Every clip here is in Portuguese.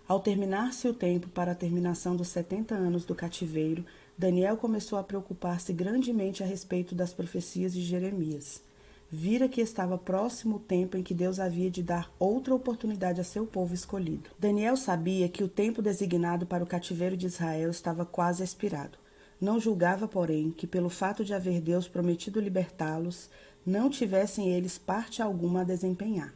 Ao terminar-se o tempo para a terminação dos 70 anos do cativeiro, Daniel começou a preocupar-se grandemente a respeito das profecias de Jeremias. Vira que estava próximo o tempo em que Deus havia de dar outra oportunidade a seu povo escolhido. Daniel sabia que o tempo designado para o cativeiro de Israel estava quase expirado. Não julgava, porém, que pelo fato de haver Deus prometido libertá-los, não tivessem eles parte alguma a desempenhar.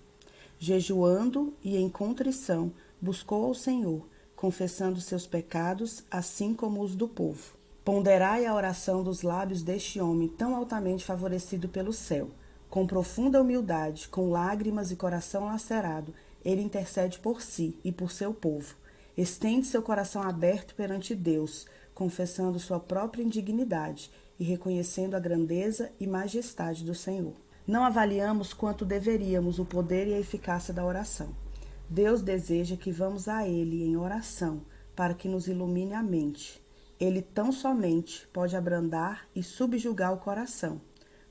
Jejuando e em contrição, buscou ao Senhor, confessando seus pecados, assim como os do povo. Ponderai a oração dos lábios deste homem tão altamente favorecido pelo céu. Com profunda humildade, com lágrimas e coração lacerado, ele intercede por si e por seu povo. Estende seu coração aberto perante Deus, confessando sua própria indignidade e reconhecendo a grandeza e majestade do Senhor. Não avaliamos quanto deveríamos o poder e a eficácia da oração. Deus deseja que vamos a Ele em oração para que nos ilumine a mente. Ele tão somente pode abrandar e subjugar o coração.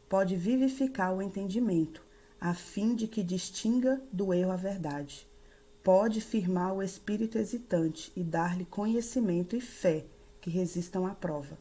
Pode vivificar o entendimento, a fim de que distinga do erro a verdade. Pode firmar o espírito hesitante e dar-lhe conhecimento e fé que resistam à prova.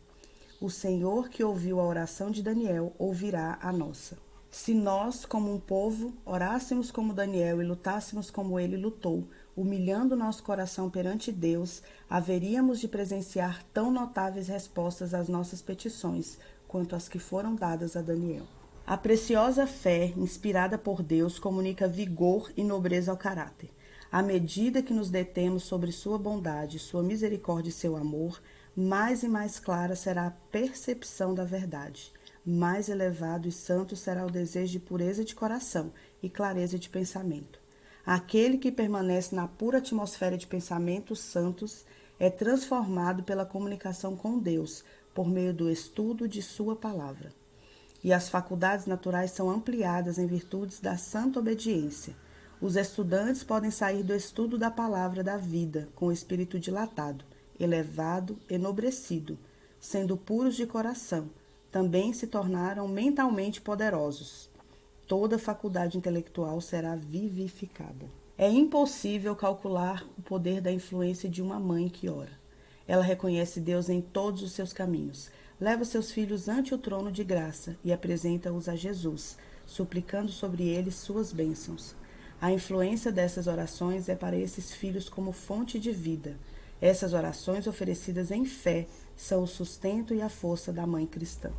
O Senhor que ouviu a oração de Daniel ouvirá a nossa. Se nós, como um povo, orássemos como Daniel e lutássemos como ele lutou, humilhando nosso coração perante Deus, haveríamos de presenciar tão notáveis respostas às nossas petições, quanto as que foram dadas a Daniel. A preciosa fé, inspirada por Deus, comunica vigor e nobreza ao caráter. À medida que nos detemos sobre sua bondade, sua misericórdia e seu amor, mais e mais clara será a percepção da verdade. Mais elevado e santo será o desejo de pureza de coração e clareza de pensamento. Aquele que permanece na pura atmosfera de pensamentos santos é transformado pela comunicação com Deus, por meio do estudo de sua palavra. E as faculdades naturais são ampliadas em virtudes da santa obediência. Os estudantes podem sair do estudo da palavra da vida com o espírito dilatado, elevado, enobrecido, sendo puros de coração. Também se tornaram mentalmente poderosos. Toda faculdade intelectual será vivificada. É impossível calcular o poder da influência de uma mãe que ora. Ela reconhece Deus em todos os seus caminhos, leva seus filhos ante o trono de graça e apresenta-os a Jesus, suplicando sobre eles suas bênçãos. A influência dessas orações é para esses filhos como fonte de vida. Essas orações oferecidas em fé são o sustento e a força da mãe cristã.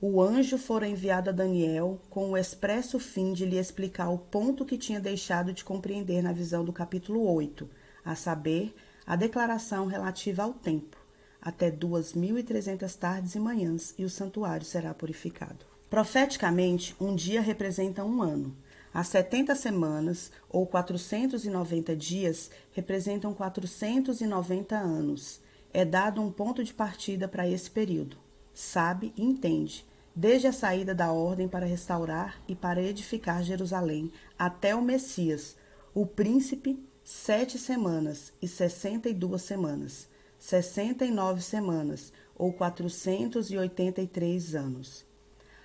O anjo fora enviado a Daniel com o expresso fim de lhe explicar o ponto que tinha deixado de compreender na visão do capítulo 8, a saber, a declaração relativa ao tempo, até 2.300 tardes e manhãs, e o santuário será purificado. Profeticamente, um dia representa um ano. As 70 semanas, ou 490 dias, representam 490 anos. É dado um ponto de partida para esse período. Sabe e entende, desde a saída da ordem para restaurar e para edificar Jerusalém até o Messias, o príncipe, 7 semanas e 62 semanas, 69 semanas, ou 483 anos.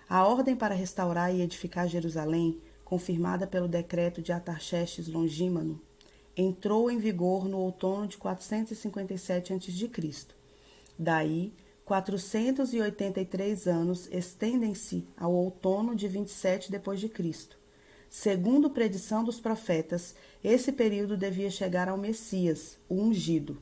A ordem para restaurar e edificar Jerusalém, confirmada pelo decreto de Atarxerxes Longímano, entrou em vigor no outono de 457 a.C. Daí, 483 anos estendem-se ao outono de 27 d.C. Segundo predição dos profetas, esse período devia chegar ao Messias, o ungido.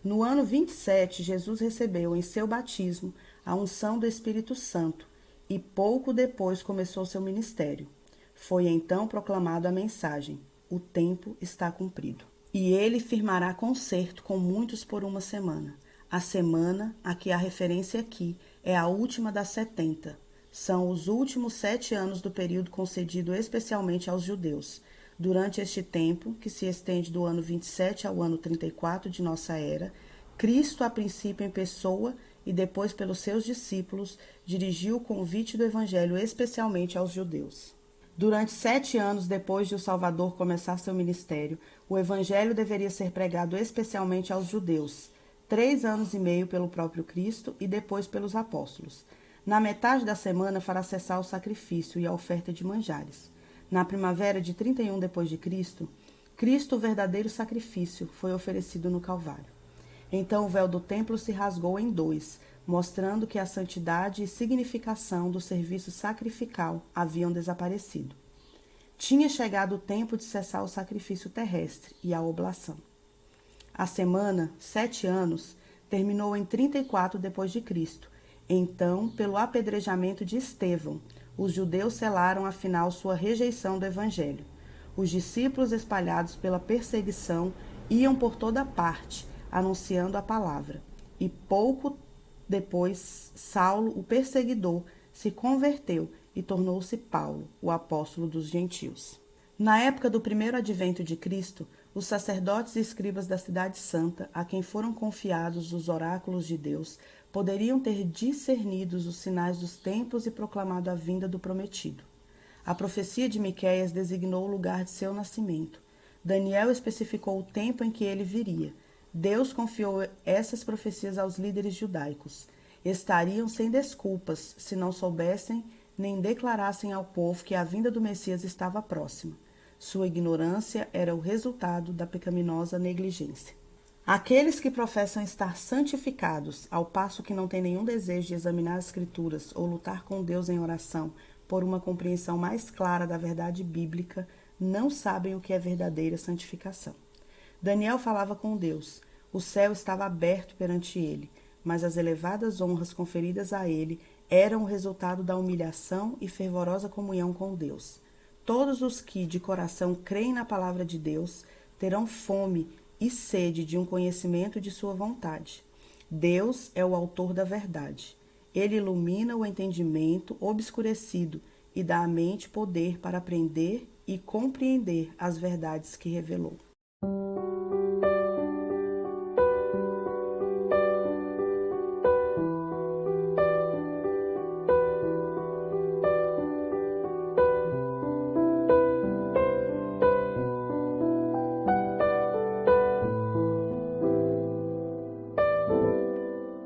No ano 27, Jesus recebeu em seu batismo a unção do Espírito Santo e pouco depois começou seu ministério. Foi então proclamado a mensagem: o tempo está cumprido. E ele firmará concerto com muitos por uma semana. A semana a que há referência aqui é a última das 70. São os últimos 7 anos do período concedido especialmente aos judeus. Durante este tempo, que se estende do ano 27 ao ano 34 de nossa era, Cristo, a princípio em pessoa e depois pelos seus discípulos, dirigiu o convite do Evangelho especialmente aos judeus. Durante 7 anos depois de o Salvador começar seu ministério, o Evangelho deveria ser pregado especialmente aos judeus, 3 anos e meio pelo próprio Cristo e depois pelos apóstolos. Na metade da semana fará cessar o sacrifício e a oferta de manjares. Na primavera de 31 d.C., Cristo, o verdadeiro sacrifício, foi oferecido no Calvário. Então o véu do templo se rasgou em dois, mostrando que a santidade e significação do serviço sacrificial haviam desaparecido. Tinha chegado o tempo de cessar o sacrifício terrestre e a oblação. A semana, 7 anos, terminou em 34 depois de Cristo. Então, pelo apedrejamento de Estevão, os judeus selaram afinal sua rejeição do evangelho. Os discípulos, espalhados pela perseguição, iam por toda parte, anunciando a palavra. E pouco depois, Saulo, o perseguidor, se converteu e tornou-se Paulo, o apóstolo dos gentios. Na época do primeiro advento de Cristo, os sacerdotes e escribas da cidade santa, a quem foram confiados os oráculos de Deus, poderiam ter discernido os sinais dos tempos e proclamado a vinda do prometido. A profecia de Miqueias designou o lugar de seu nascimento. Daniel especificou o tempo em que ele viria. Deus confiou essas profecias aos líderes judaicos. Estariam sem desculpas se não soubessem nem declarassem ao povo que a vinda do Messias estava próxima. Sua ignorância era o resultado da pecaminosa negligência. Aqueles que professam estar santificados, ao passo que não têm nenhum desejo de examinar as Escrituras ou lutar com Deus em oração por uma compreensão mais clara da verdade bíblica, não sabem o que é verdadeira santificação. Daniel falava com Deus. O céu estava aberto perante ele, mas as elevadas honras conferidas a ele eram o resultado da humilhação e fervorosa comunhão com Deus. Todos os que de coração creem na palavra de Deus terão fome e sede de um conhecimento de sua vontade. Deus é o autor da verdade. Ele ilumina o entendimento obscurecido e dá à mente poder para aprender e compreender as verdades que revelou.